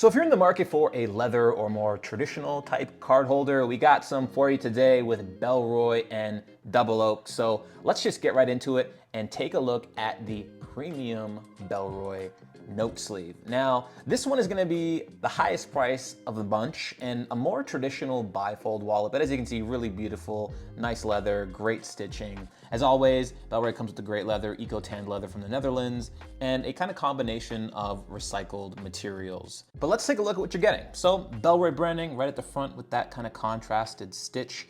So if you're in the market for a leather or more traditional type card holder, we got some for you today with Bellroy and Double Oak. So let's just get right into it and take a look at the premium Bellroy note sleeve. Now, this one is gonna be the highest price of the bunch and a more traditional bifold wallet, but as you can see, really beautiful, nice leather, great stitching. As always, Belroy comes with the great leather, eco-tanned leather from the Netherlands, and a kind of combination of recycled materials. But let's take a look at what you're getting. So Belroy branding right at the front with that kind of contrasted stitch.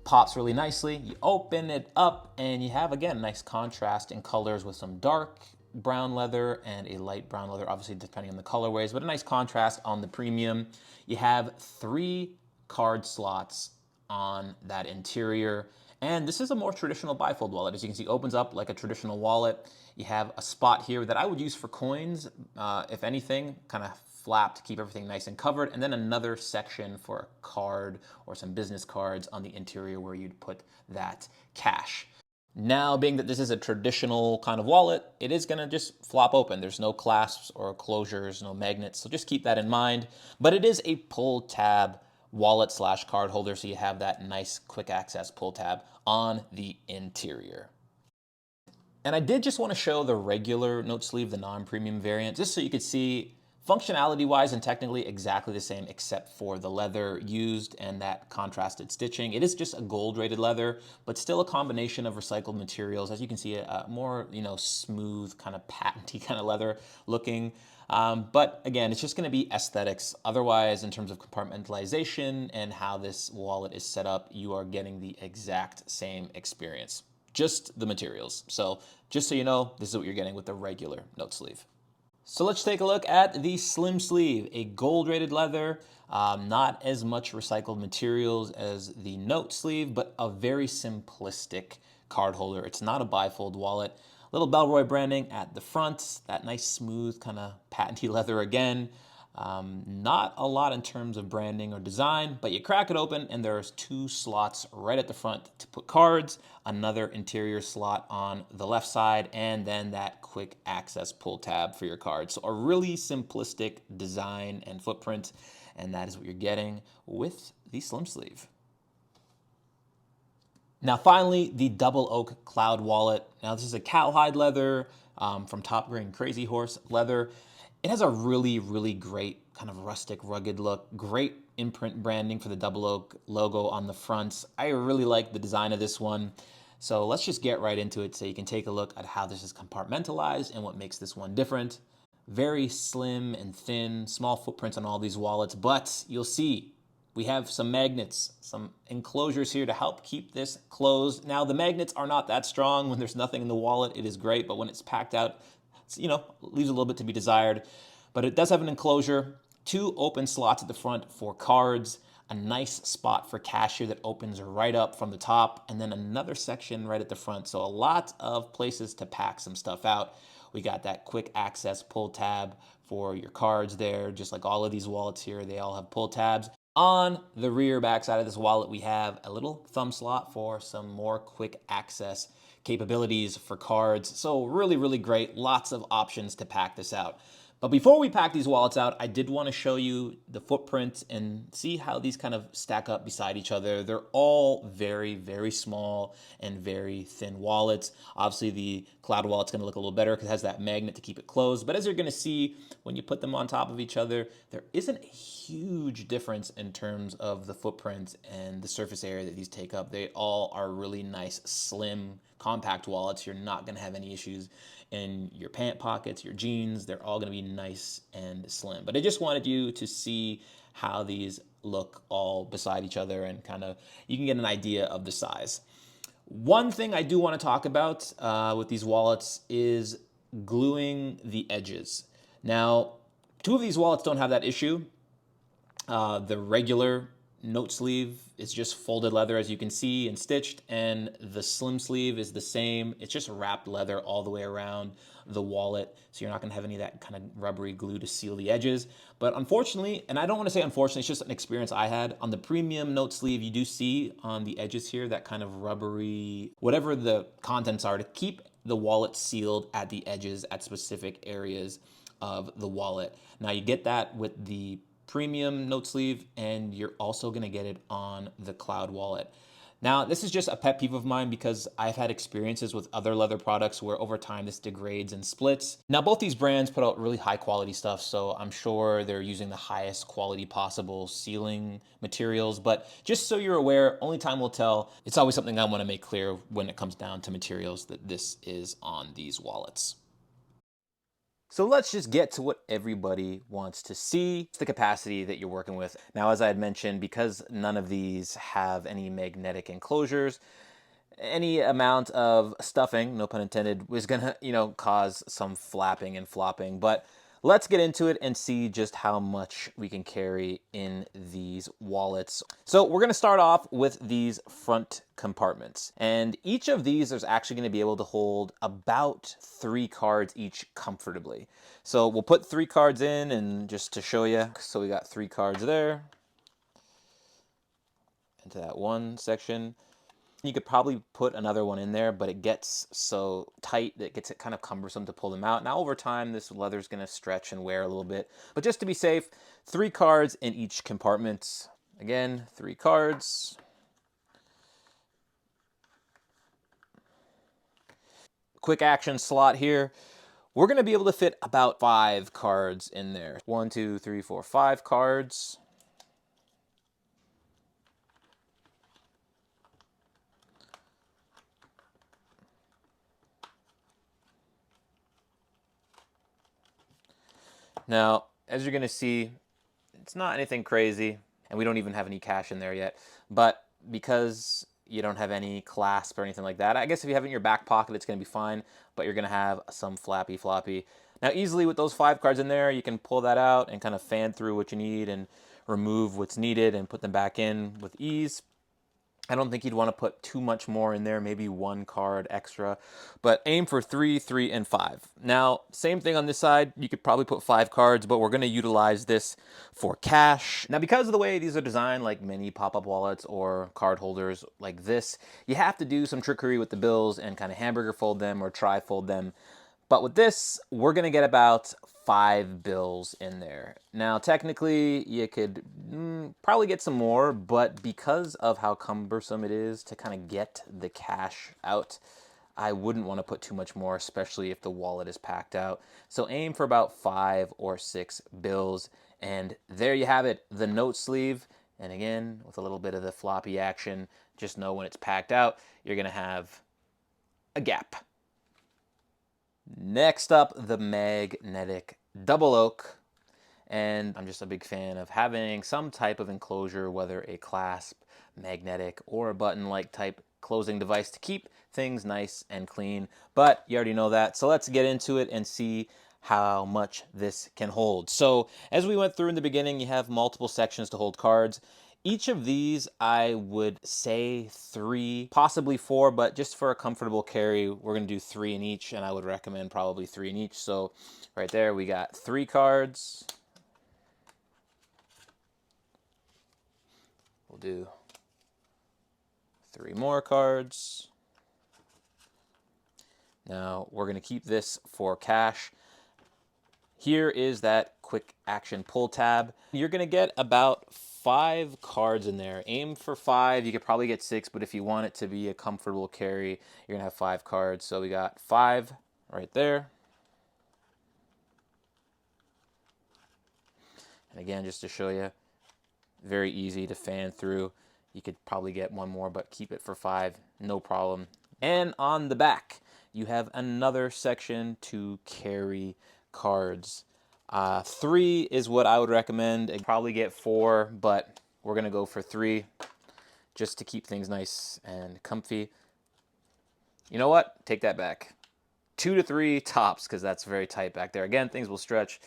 Pops really nicely. You open it up and you have, again, nice contrast in colors with some dark brown leather and a light brown leather, obviously depending on the colorways, but a nice contrast on the premium. You have 3 card slots on that interior. And this is a more traditional bifold wallet. As you can see, opens up like a traditional wallet. You have a spot here that I would use for coins, if anything, kind of flap to keep everything nice and covered, and then another section for a card or some business cards on the interior where you'd put that cash. Now, being that this is a traditional kind of wallet, it is gonna just flop open. There's no clasps or closures, no magnets, so just keep that in mind. But it is a pull tab wallet slash card holder, so you have that nice quick access pull tab on the interior. And I did just want to show the regular note sleeve, the non-premium variant, just so you could see functionality wise and technically exactly the same except for the leather used and that contrasted stitching. It is just a gold rated leather, but still a combination of recycled materials. As you can see, a more, smooth kind of patenty kind of leather looking. But again, it's just going to be aesthetics. Otherwise, in terms of compartmentalization and how this wallet is set up, you are getting the exact same experience. Just the materials. So just so you know, this is what you're getting with the regular note sleeve. So let's take a look at the slim sleeve, a gold rated leather, not as much recycled materials as the note sleeve, but a very simplistic card holder. It's not a bifold wallet. Little Belroy branding at the front, that nice smooth kind of patenty leather again. Not a lot in terms of branding or design, but you crack it open and there's 2 slots right at the front to put cards, another interior slot on the left side, and then that quick access pull tab for your cards. So a really simplistic design and footprint, and that is what you're getting with the slim sleeve. Now finally, the Double Oak Cloud Wallet. Now this is a cowhide leather from Top Grain Crazy Horse leather. It has a really, really great kind of rustic, rugged look. Great imprint branding for the Double Oak logo on the front. I really like the design of this one. So let's just get right into it so you can take a look at how this is compartmentalized and what makes this one different. Very slim and thin, small footprints on all these wallets, but you'll see we have some magnets, some enclosures here to help keep this closed. Now the magnets are not that strong. When there's nothing in the wallet, it is great, but when it's packed out, leaves a little bit to be desired. But it does have an enclosure, 2 open slots at the front for cards, a nice spot for cash here that opens right up from the top, and then another section right at the front. So a lot of places to pack some stuff out. We got that quick access pull tab for your cards there, just like all of these wallets here, they all have pull tabs. On the rear back side of this wallet, we have a little thumb slot for some more quick access capabilities for cards. So really, really great. Lots of options to pack this out. But before we pack these wallets out, I did want to show you the footprint and see how these kind of stack up beside each other. They're all very, very small and very thin wallets. Obviously, the Cloud wallet's going to look a little better because it has that magnet to keep it closed. But as you're going to see, when you put them on top of each other, there isn't a huge difference in terms of the footprint and the surface area that these take up. They all are really nice, slim, compact wallets. You're not going to have any issues in your pant pockets, your jeans. They're all going to be nice and slim. But I just wanted you to see how these look all beside each other and kind of you can get an idea of the size. One thing I do want to talk about with these wallets is gluing the edges. Now, 2 of these wallets don't have that issue. The regular note sleeve is just folded leather, as you can see, and stitched, and the slim sleeve is the same. It's just wrapped leather all the way around the wallet, so you're not going to have any of that kind of rubbery glue to seal the edges. But unfortunately, and I don't want to say unfortunately, it's just an experience I had, on the premium note sleeve, you do see on the edges here that kind of rubbery, whatever the contents are, to keep the wallet sealed at the edges at specific areas of the wallet. Now you get that with the premium note sleeve, and you're also gonna get it on the cloud wallet. Now, this is just a pet peeve of mine because I've had experiences with other leather products where over time this degrades and splits. Now, both these brands put out really high quality stuff, so I'm sure they're using the highest quality possible sealing materials, but just so you're aware, only time will tell. It's always something I want to make clear when it comes down to materials that this is on these wallets. So let's just get to what everybody wants to see. It's the capacity that you're working with. Now, as I had mentioned, because none of these have any magnetic enclosures, any amount of stuffing, no pun intended, is gonna, cause some flapping and flopping. But let's get into it and see just how much we can carry in these wallets. So we're gonna start off with these front compartments. And each of these is actually gonna be able to hold about 3 cards each comfortably. So we'll put 3 cards in, and just to show you, so we got 3 cards there into that one section. You could probably put another one in there, but it gets so tight that it gets kind of cumbersome to pull them out. Now, over time, this leather is going to stretch and wear a little bit. But just to be safe, 3 cards in each compartment. Again, 3 cards. Quick action slot here. We're going to be able to fit about 5 cards in there. 1, 2, 3, 4, 5 cards. Now, as you're going to see, it's not anything crazy, and we don't even have any cash in there yet. But because you don't have any clasp or anything like that, I guess if you have it in your back pocket, it's going to be fine, but you're going to have some flappy floppy. Now, easily with those 5 cards in there, you can pull that out and kind of fan through what you need and remove what's needed and put them back in with ease. I don't think you'd want to put too much more in there, maybe 1 card extra, but aim for 3, 3, and 5. Now, same thing on this side. You could probably put 5 cards, but we're going to utilize this for cash. Now, because of the way these are designed, like many pop-up wallets or card holders like this, you have to do some trickery with the bills and kind of hamburger fold them or tri-fold them. But with this, we're going to get about 5 bills in there. Now, technically, you could probably get some more, but because of how cumbersome it is to kind of get the cash out, I wouldn't want to put too much more, especially if the wallet is packed out. So aim for about 5 or 6 bills. And there you have it, the note sleeve. And again, with a little bit of the floppy action, just know when it's packed out, you're going to have a gap. Next up, the magnetic double oak. And I'm just a big fan of having some type of enclosure, whether a clasp, magnetic, or a button-like type closing device to keep things nice and clean. But you already know that. So let's get into it and see how much this can hold. So as we went through in the beginning, you have multiple sections to hold cards. Each of these, I would say 3, possibly 4, but just for a comfortable carry, we're going to do 3 in each, and I would recommend probably 3 in each. So right there, we got 3 cards. We'll do 3 more cards. Now, we're going to keep this for cash. Here is that quick action pull tab. You're going to get about 5 cards in there. Aim for 5. You could probably get 6, but if you want it to be a comfortable carry, you're going to have 5 cards. So we got 5 right there. And again, just to show you, very easy to fan through. You could probably get 1 more, but keep it for 5, no problem. And on the back, you have another section to carry cards. 3 is what I would recommend. I'd probably get 4, but we're gonna go for 3 just to keep things nice and comfy. You know what? Take that back. 2 to 3 tops, because that's very tight back there. Again, things will stretch,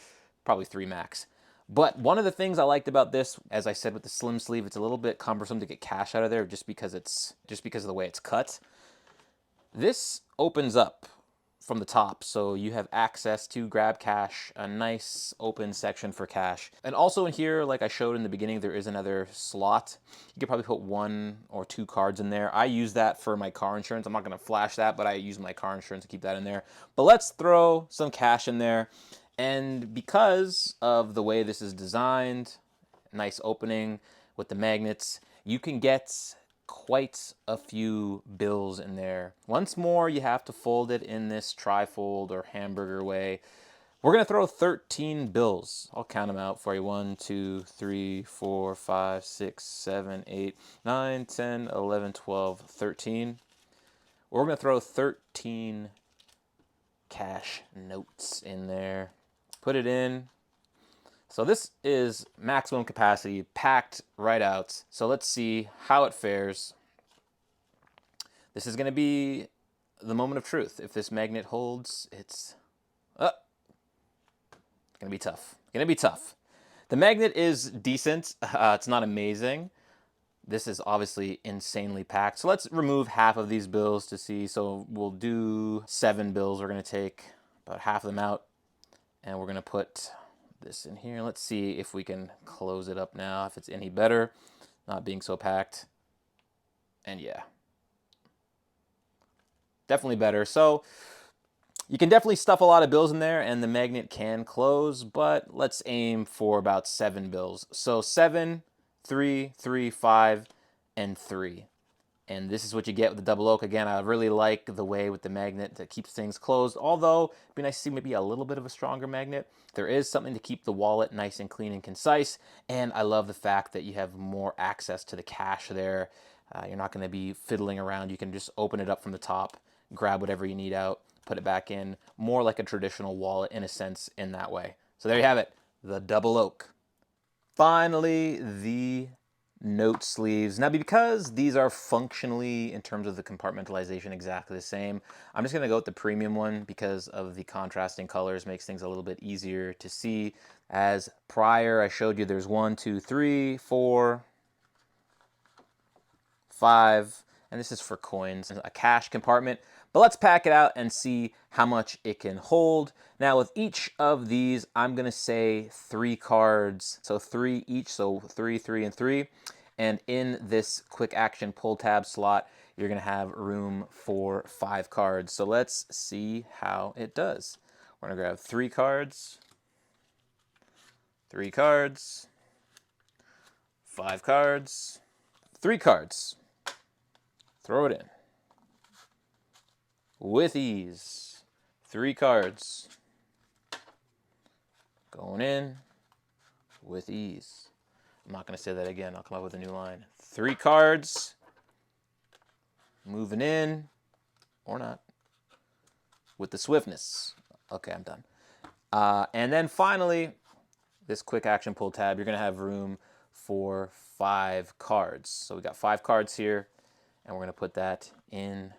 probably 3 max. But one of the things I liked about this, as I said with the slim sleeve, it's a little bit cumbersome to get cash out of there just because of the way it's cut. This opens up from the top, so you have access to grab cash, a nice open section for cash. And also in here, like I showed in the beginning, there is another slot. You could probably put 1 or 2 cards in there. I use that for my car insurance. I'm not gonna flash that, but I use my car insurance to keep that in there. But let's throw some cash in there. And because of the way this is designed, nice opening with the magnets, you can get quite a few bills in there. Once more, you have to fold it in this trifold or hamburger way. We're gonna throw 13 bills. I'll count them out for you. 1, 2, 3, 4, 5, 6, 7, 8, 9, 10, 11, 12, 13. We're gonna throw 13 cash notes in there. Put it in. So this is maximum capacity, packed right out. So let's see how it fares. This is going to be the moment of truth. If this magnet holds, it's going to be tough. Going to be tough. The magnet is decent. It's not amazing. This is obviously insanely packed. So let's remove half of these bills to see. So we'll do 7 bills. We're going to take about half of them out, and we're going to put this in here. Let's see if we can close it up now, if it's any better, not being so packed. And yeah, definitely better. So you can definitely stuff a lot of bills in there and the magnet can close, but let's aim for about 7 bills. So 7, 3, 3, 5, and 3. And this is what you get with the double oak. Again, I really like the way with the magnet that keeps things closed, although it'd be nice to see maybe a little bit of a stronger magnet. There is something to keep the wallet nice and clean and concise, and I love the fact that you have more access to the cash there. You're not going to be fiddling around. You can just open it up from the top, grab whatever you need out, put it back in, more like a traditional wallet in a sense in that way. So there you have it, the double oak. Finally, the note sleeves. Now, because these are functionally, in terms of the compartmentalization, exactly the same, I'm just going to go with the premium one because of the contrasting colors. Makes things a little bit easier to see. As prior, I showed you there's 1, 2, 3, 4, 5, and this is for coins, a cash compartment. But let's pack it out and see how much it can hold. Now with each of these, I'm gonna say 3 cards, so 3 each, so 3, 3, and 3. And in this quick action pull tab slot, you're gonna have room for 5 cards. So let's see how it does. We're gonna grab 3 cards, 3 cards, 5 cards, 3 cards. Throw it in. With ease. 3 cards. Going in with ease. I'm not going to say that again. I'll come up with a new line. 3 cards. Moving in. Or not. With the swiftness. Okay, I'm done. And then finally, this quick action pull tab, you're going to have room for 5 cards. So we got 5 cards here. And we're going to put that in.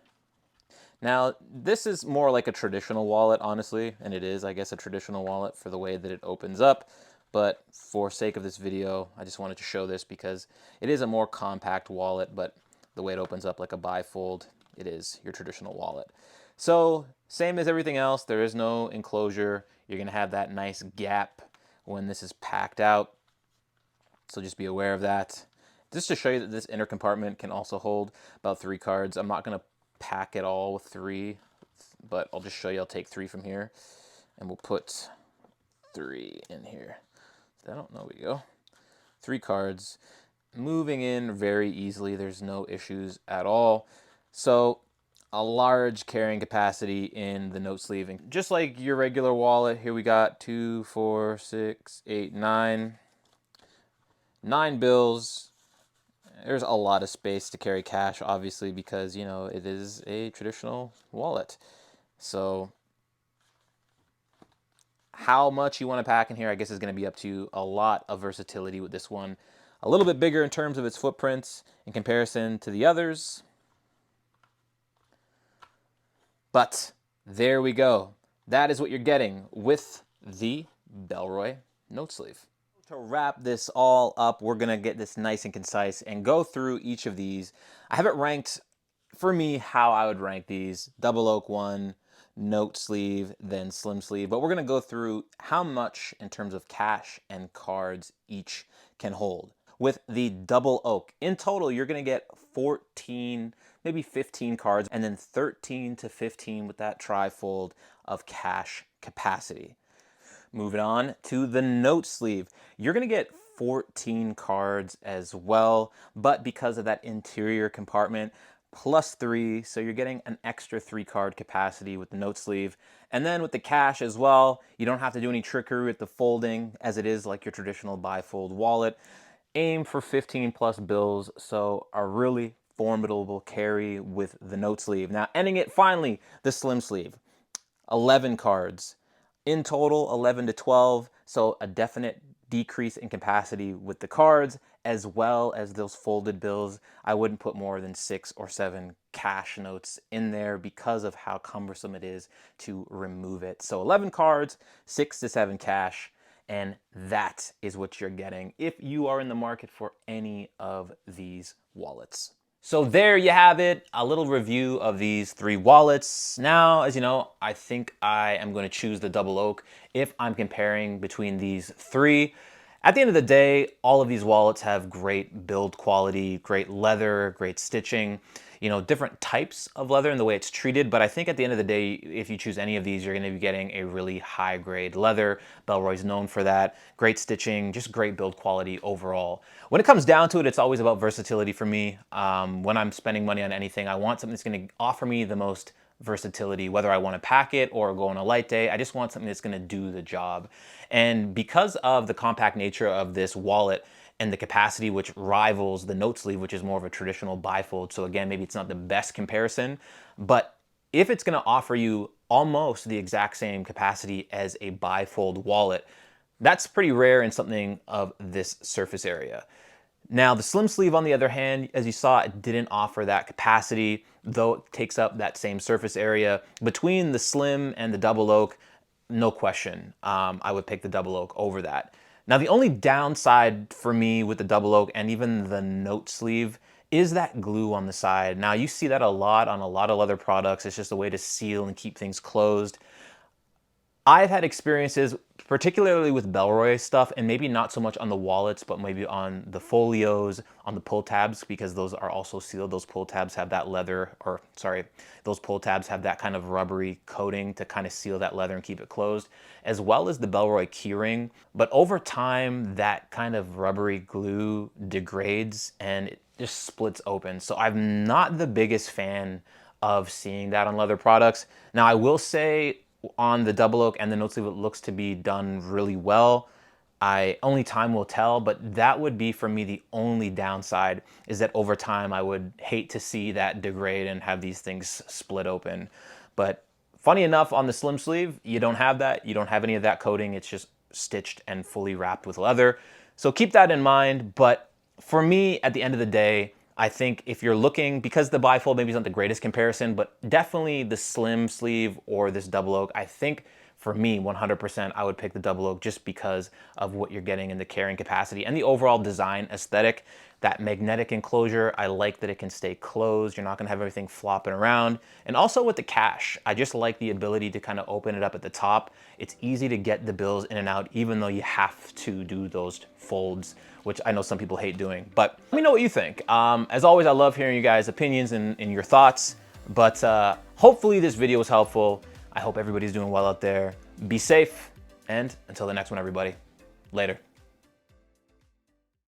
Now, this is more like a traditional wallet, honestly, and it is, I guess, a traditional wallet for the way that it opens up. But for sake of this video, I just wanted to show this because it is a more compact wallet, but the way it opens up like a bifold, it is your traditional wallet. So, same as everything else, there is no enclosure. You're going to have that nice gap when this is packed out. So just be aware of that. Just to show you that this inner compartment can also hold about 3 cards. I'm not going to pack it all with 3, but I'll just show you. I'll take 3 from here, and we'll put 3 in here. There we go. 3 cards. Moving in very easily. There's no issues at all. So a large carrying capacity in the note sleeve. And just like your regular wallet, here we got 2, 4, 6, 8, 9. 9 bills. There's a lot of space to carry cash, obviously, because, you know, it is a traditional wallet. So how much you want to pack in here, I guess, is going to be up to you. A lot of versatility with this one. A little bit bigger in terms of its footprints in comparison to the others. But there we go. That is what you're getting with the Belroy note sleeve. To wrap this all up, we're going to get this nice and concise and go through each of these. I have it ranked, for me, how I would rank these. Double oak 1, note sleeve, then slim sleeve. But we're going to go through how much in terms of cash and cards each can hold. With the double oak, in total, you're going to get 14, maybe 15 cards, and then 13 to 15 with that trifold of cash capacity. Moving on to the note sleeve. You're gonna get 14 cards as well, but because of that interior compartment, plus 3, so you're getting an extra 3 card capacity with the note sleeve. And then with the cash as well, you don't have to do any trickery with the folding, as it is like your traditional bifold wallet. Aim for 15 plus bills, so a really formidable carry with the note sleeve. Now ending it finally, the slim sleeve. 11 cards. In total, 11 to 12, so a definite decrease in capacity with the cards, as well as those folded bills. I wouldn't put more than 6 or 7 cash notes in there because of how cumbersome it is to remove it. So 11 cards, 6 to 7 cash, and that is what you're getting if you are in the market for any of these wallets. So there you have it, a little review of these 3 wallets. Now, as you know, I think I am going to choose the Double Oak if I'm comparing between these 3. At the end of the day, all of these wallets have great build quality, great leather, great stitching, you know, different types of leather and the way it's treated. But I think at the end of the day, if you choose any of these, you're going to be getting a really high grade leather. Belroy's known for that. Great stitching, just great build quality overall. When it comes down to it, it's always about versatility for me. When I'm spending money on anything, I want something that's going to offer me the most versatility, whether I want to pack it or go on a light day. I just want something that's going to do the job. And because of the compact nature of this wallet and the capacity which rivals the note sleeve, which is more of a traditional bifold. So again, maybe it's not the best comparison, but if it's going to offer you almost the exact same capacity as a bifold wallet, that's pretty rare in something of this surface area. Now, the slim sleeve, on the other hand, as you saw, it didn't offer that capacity, though it takes up that same surface area. Between the slim and the double oak, no question, I would pick the double oak over that. Now, the only downside for me with the double oak and even the note sleeve is that glue on the side. Now, you see that a lot on a lot of leather products. It's just a way to seal and keep things closed. I've had experiences, particularly with Belroy stuff, and maybe not so much on the wallets, but maybe on the folios, on the pull tabs, because those are also sealed. Those pull tabs have that leather, or sorry, those pull tabs have that kind of rubbery coating to kind of seal that leather and keep it closed, as well as the Belroy keyring. But over time, that kind of rubbery glue degrades and it just splits open. So I'm not the biggest fan of seeing that on leather products. Now, I will say, on the double oak and the note sleeve, it looks to be done really well. Only time will tell, but that would be for me the only downside, is that over time I would hate to see that degrade and have these things split open. But funny enough, on the slim sleeve, you don't have that. You don't have any of that coating. It's just stitched and fully wrapped with leather. So keep that in mind. But for me, at the end of the day, I think if you're looking, because the bifold maybe is not the greatest comparison, but definitely the slim sleeve or this double oak, I think for me, 100%, I would pick the double oak just because of what you're getting in the carrying capacity and the overall design aesthetic. That magnetic enclosure, I like that it can stay closed. You're not gonna have everything flopping around. And also with the cash, I just like the ability to kind of open it up at the top. It's easy to get the bills in and out, even though you have to do those folds, which I know some people hate doing. But let me know what you think. As always, I love hearing you guys' opinions and your thoughts. But hopefully this video was helpful. I hope everybody's doing well out there. Be safe, and until the next one, everybody. Later.